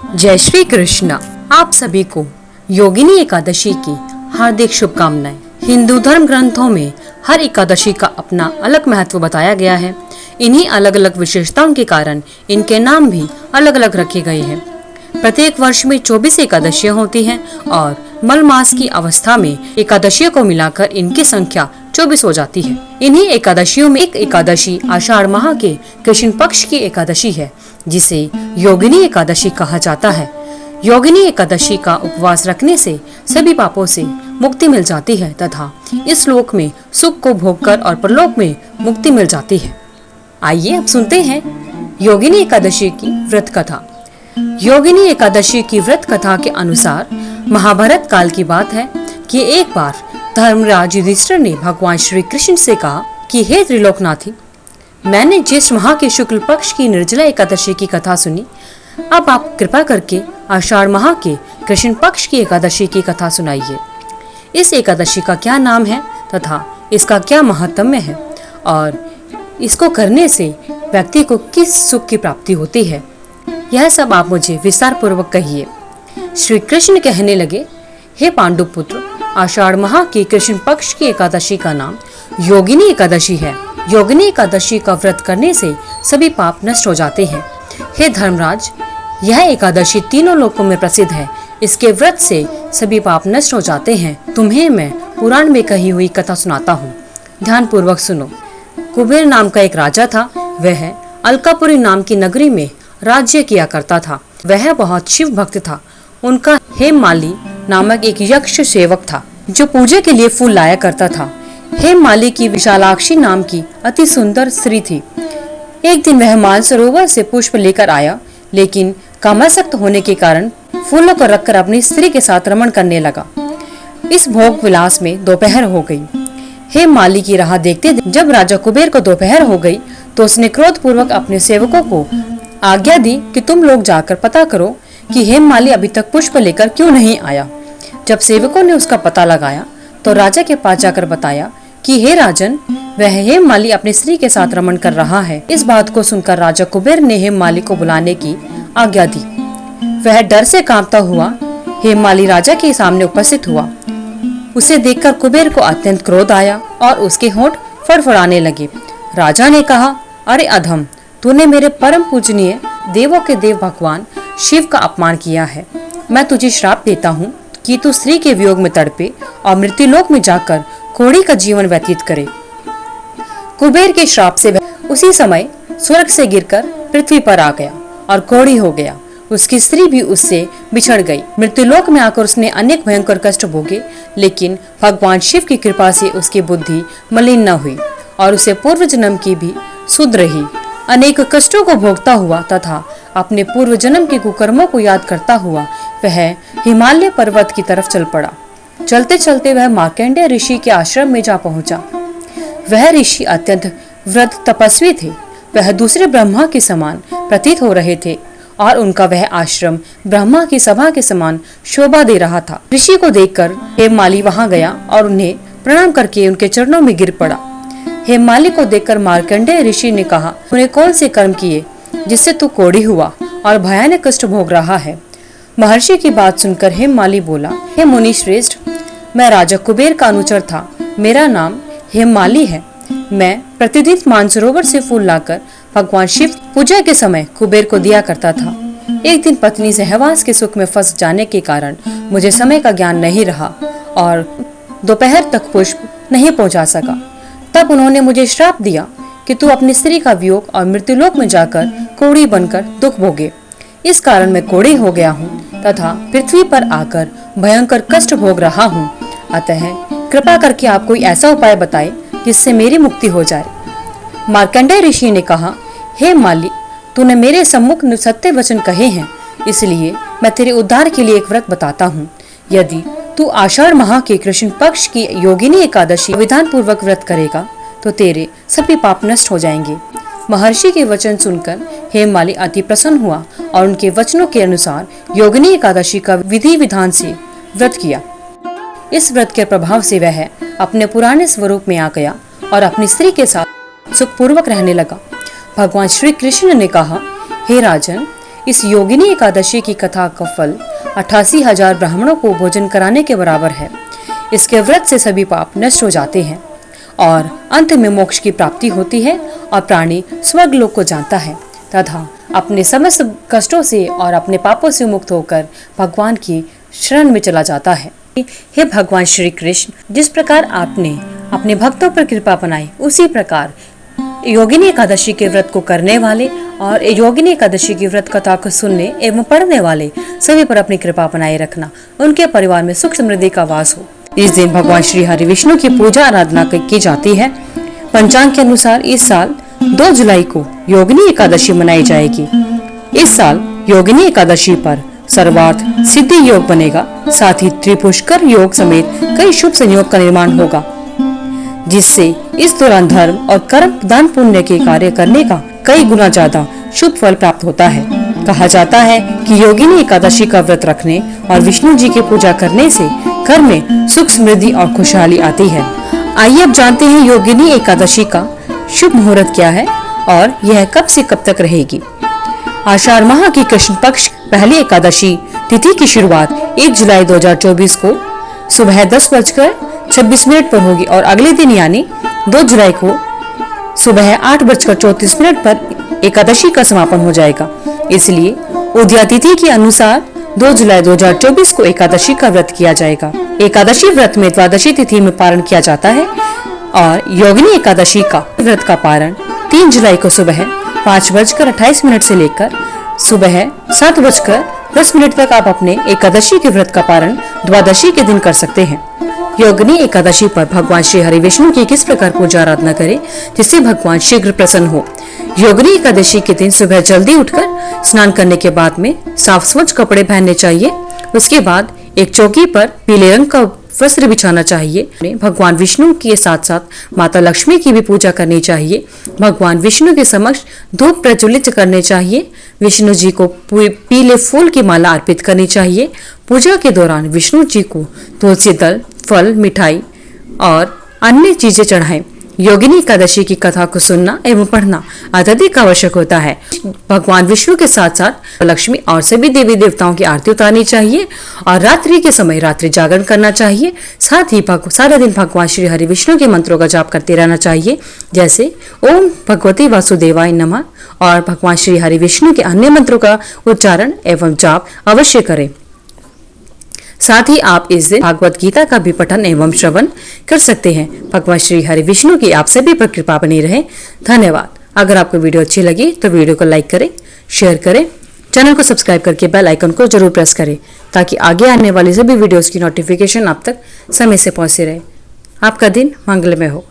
जय श्री कृष्ण। आप सभी को योगिनी एकादशी की हार्दिक शुभकामनाएं। हिंदू धर्म ग्रंथों में हर एकादशी का अपना अलग महत्व बताया गया है। इन्हीं अलग अलग विशेषताओं के कारण इनके नाम भी अलग अलग रखे गए हैं। प्रत्येक वर्ष में 24 एकादशियां होती हैं और मल मास की अवस्था में एकादशियों को मिलाकर इनकी संख्या 24 हो जाती है। इन्हीं एकादशियों में एक एकादशी आषाढ़ माह के कृष्ण पक्ष की एकादशी है, जिसे योगिनी एकादशी कहा जाता है। योगिनी एकादशी का उपवास रखने से सभी पापों से मुक्ति मिल जाती है तथा इस लोक में सुख को भोगकर और परलोक में मुक्ति मिल जाती है। आइए अब सुनते हैं योगिनी एकादशी की व्रत कथा। योगिनी एकादशी की व्रत कथा के अनुसार महाभारत काल की बात है कि एक बार धर्मराज युधिष्ठिर ने भगवान श्री कृष्ण से कहा कि हे त्रिलोकनाथी, मैंने ज्येष्ठ माह के शुक्ल पक्ष की निर्जला एकादशी की कथा सुनी। अब आप कृपा करके आषाढ़ माह के कृष्ण पक्ष की एकादशी की कथा सुनाइए। इस एकादशी का क्या नाम है तथा इसका क्या महात्म्य है और इसको करने से व्यक्ति को किस सुख की प्राप्ति होती है, यह सब आप मुझे विस्तार पूर्वक कहिए। श्री कृष्ण कहने लगे, हे पांडु पुत्र, आषाढ़ माह की कृष्ण पक्ष की एकादशी का नाम योगिनी एकादशी है। योगिनी एकादशी का व्रत करने से सभी पाप नष्ट हो जाते हैं। हे धर्मराज, यह एकादशी तीनों लोकों में प्रसिद्ध है। इसके व्रत से सभी पाप नष्ट हो जाते हैं। तुम्हें मैं पुराण में कही हुई कथा सुनाता हूँ, ध्यान पूर्वक सुनो। कुबेर नाम का एक राजा था। वह अलकापुरी नाम की नगरी में राज्य किया करता था। वह बहुत शिव भक्त था। उनका हेममाली नामक एक यक्ष सेवक था जो पूजा के लिए फूल लाया करता था। हेममाली की विशालाक्षी नाम की अति सुंदर स्त्री थी। एक दिन वह मानसरोवर से पुष्प लेकर आया, लेकिन कामासक्त होने के कारण फूलों को रखकर अपनी स्त्री के साथ रमण करने लगा। इस भोग विलास में दोपहर हो गई। हेममाली की राह देखते जब राजा कुबेर को दोपहर हो गई तो उसने क्रोधपूर्वक अपने सेवकों को आज्ञा दी कि तुम लोग जाकर पता करो कि हेममाली अभी तक पुष्प लेकर क्यों नहीं आया। जब सेवकों ने उसका पता लगाया तो राजा के पास जाकर बताया कि हे राजन, वह हेममाली अपनी स्त्री के साथ रमण कर रहा है। इस बात को सुनकर राजा कुबेर ने हेममाली को बुलाने की आज्ञा दी। वह डर से कांपता हुआ हेममाली राजा के सामने उपस्थित हुआ। उसे देखकर कुबेर को अत्यंत क्रोध आया और उसके होंठ फड़फड़ाने लगे। राजा ने कहा, अरे अधम, तूने मेरे परम पूजनीय देवों के देव भगवान शिव का अपमान किया है। मैं तुझे श्राप देता हूँ कि तू स्त्री के वियोग में तड़पे और मृत्युलोक में जाकर कोढ़ी का जीवन व्यतीत करे। कुबेर के श्राप से वह उसी समय स्वर्ग से गिरकर पृथ्वी पर आ गया और कोढ़ी हो गया। उसकी स्त्री भी उससे बिछड़ गई। मृत्युलोक में आकर उसने अनेक भयंकर कष्ट भोगे, लेकिन भगवान शिव की कृपा से उसकी बुद्धि मलिन न हुई और उसे पूर्व जन्म की भी सुध रही। अनेक कष्टों को भोगता हुआ तथा अपने पूर्व जन्म के कुकर्मों को याद करता हुआ वह हिमालय पर्वत की तरफ चल पड़ा। चलते चलते वह मार्कंडेय ऋषि के आश्रम में जा पहुंचा। वह ऋषि अत्यंत व्रत तपस्वी थे। वह दूसरे ब्रह्मा के समान प्रतीत हो रहे थे और उनका वह आश्रम ब्रह्मा की सभा के समान शोभा दे रहा था। ऋषि को देखकर हेममाली वहां गया और उन्हें प्रणाम करके उनके चरणों में गिर पड़ा। हेममाली को देखकर मार्कंडेय ऋषि ने कहा, तूने कौन से कर्म किए जिससे तू कोढ़ी हुआ और भयानक कष्ट भोग रहा है। महर्षि की बात सुनकर हेममाली बोला, हे मुनि श्रेष्ठ, मैं राजा कुबेर का अनुचर था। मेरा नाम हेममाली है। मैं प्रतिदिन मानसरोवर से फूल लाकर भगवान शिव पूजा के समय कुबेर को दिया करता था। एक दिन पत्नी सहवास के सुख में फंस जाने के कारण मुझे समय का ज्ञान नहीं रहा और दोपहर तक पुष्प नहीं पहुंचा सका। तब उन्होंने मुझे श्राप दिया कि तू अपनी स्त्री का वियोग और मृत्युलोक में जाकर कोढ़ी बनकर दुख भोगे। इस कारण मैं कोढ़ी हो गया हूँ तथा पृथ्वी पर आकर भयंकर कष्ट भोग रहा हूँ। अतः कृपा करके आप कोई ऐसा उपाय बताए जिससे मेरी मुक्ति हो जाए। मार्कंडेय ऋषि ने कहा, हे माली, तूने मेरे सम्मुख सत्य वचन कहे हैं, इसलिए मैं तेरे उद्धार के लिए एक व्रत बताता हूँ। यदि तू आषाढ़ माह के कृष्ण पक्ष की योगिनी एकादशी विधान पूर्वक व्रत करेगा तो तेरे सभी पाप नष्ट हो जाएंगे। महर्षि के वचन सुनकर हेममाली अति प्रसन्न हुआ और उनके वचनों के अनुसार योगिनी एकादशी का विधि विधान से व्रत किया। इस व्रत के प्रभाव से वह अपने पुराने स्वरूप में आ गया और अपनी स्त्री के साथ सुखपूर्वक रहने लगा। भगवान श्री कृष्ण ने कहा, हे राजन, इस योगिनी एकादशी की कथा का फल 88,000 ब्राह्मणों को भोजन कराने के बराबर है। इसके व्रत से सभी पाप नष्ट हो जाते हैं और अंत में मोक्ष की प्राप्ति होती है और प्राणी स्वर्ग लोक को जानता है तथा अपने समस्त कष्टों से और अपने पापों से मुक्त होकर भगवान की शरण में चला जाता है। हे भगवान श्री कृष्ण, जिस प्रकार आपने अपने भक्तों पर कृपा बनाई, उसी प्रकार योगिनी एकादशी के व्रत को करने वाले और योगिनी एकादशी की व्रत कथा को सुनने एवं पढ़ने वाले सभी पर अपनी कृपा बनाए रखना। उनके परिवार में सुख समृद्धि का वास हो। इस दिन भगवान श्री हरि विष्णु की पूजा आराधना की जाती है। पंचांग के अनुसार इस साल 2 जुलाई को योगिनी एकादशी मनाई जाएगी। इस साल योगिनी एकादशी पर सर्वार्थ सिद्धि योग बनेगा। साथ ही त्रिपुष्कर योग समेत कई शुभ संयोग का निर्माण होगा, जिससे इस दौरान धर्म और कर्म दान पुण्य के कार्य करने का कई गुना ज्यादा शुभ फल प्राप्त होता है। कहा जाता है कि योगिनी एकादशी का व्रत रखने और विष्णु जी की पूजा करने से घर में सुख समृद्धि और खुशहाली आती है। आइए अब जानते हैं योगिनी एकादशी का शुभ मुहूर्त क्या है और यह कब से कब तक रहेगी। आषाढ़ माह की कृष्ण पक्ष पहली एकादशी तिथि की शुरुआत 1 जुलाई 2024 को सुबह 10:26 पर होगी और अगले दिन यानी 2 जुलाई को सुबह 8:34 पर एकादशी का समापन हो जाएगा। इसलिए उदया तिथि के अनुसार 2 जुलाई 2024 को एकादशी का व्रत किया जाएगा। एकादशी व्रत में द्वादशी तिथि में पारण किया जाता है और योगिनी एकादशी का व्रत का पारण 3 जुलाई को सुबह 5:28 से लेकर सुबह 7:10 तक आप अपने एकादशी के व्रत का पारण द्वादशी के दिन कर सकते हैं। योगिनी एकादशी पर भगवान श्री हरि विष्णु की किस प्रकार पूजा आराधना करें जिससे भगवान शीघ्र प्रसन्न हो। योगिनी एकादशी के दिन सुबह जल्दी उठकर स्नान करने के बाद में साफ स्वच्छ कपड़े पहनने चाहिए। उसके बाद एक चौकी पर पीले रंग का वस्त्र बिछाना चाहिए। भगवान विष्णु के साथ साथ माता लक्ष्मी की भी पूजा करनी चाहिए। भगवान विष्णु के समक्ष धूप प्रज्वलित करने चाहिए। विष्णु जी को पीले फूल की माला अर्पित करनी चाहिए। पूजा के दौरान विष्णु जी को तुलसी दल, फल, मिठाई और अन्य चीजें चढ़ाएं। योगिनी एकादशी की कथा को सुनना एवं पढ़ना अत्यधिक आवश्यक होता है। भगवान विष्णु के साथ साथ लक्ष्मी और सभी देवी देवताओं की आरती उतारनी चाहिए और रात्रि के समय रात्रि जागरण करना चाहिए। साथ ही सारा दिन भगवान श्री हरि विष्णु के मंत्रों का जाप करते रहना चाहिए, जैसे ओम भगवती वासुदेवाय नमः और भगवान श्री हरि विष्णु के अन्य मंत्रों का उच्चारण एवं जाप अवश्य करें। साथ ही आप इस दिन भागवत गीता का भी पठन एवं श्रवण कर सकते हैं। भगवान श्री हरि विष्णु की आप सभी पर कृपा बनी रहे। धन्यवाद। अगर आपको वीडियो अच्छी लगी तो वीडियो को लाइक करें, शेयर करें, चैनल को सब्सक्राइब करके बेल आइकन को जरूर प्रेस करें ताकि आगे आने वाली सभी वीडियोस की नोटिफिकेशन आप तक समय से पहुंचती रहे। आपका दिन मंगलमय हो।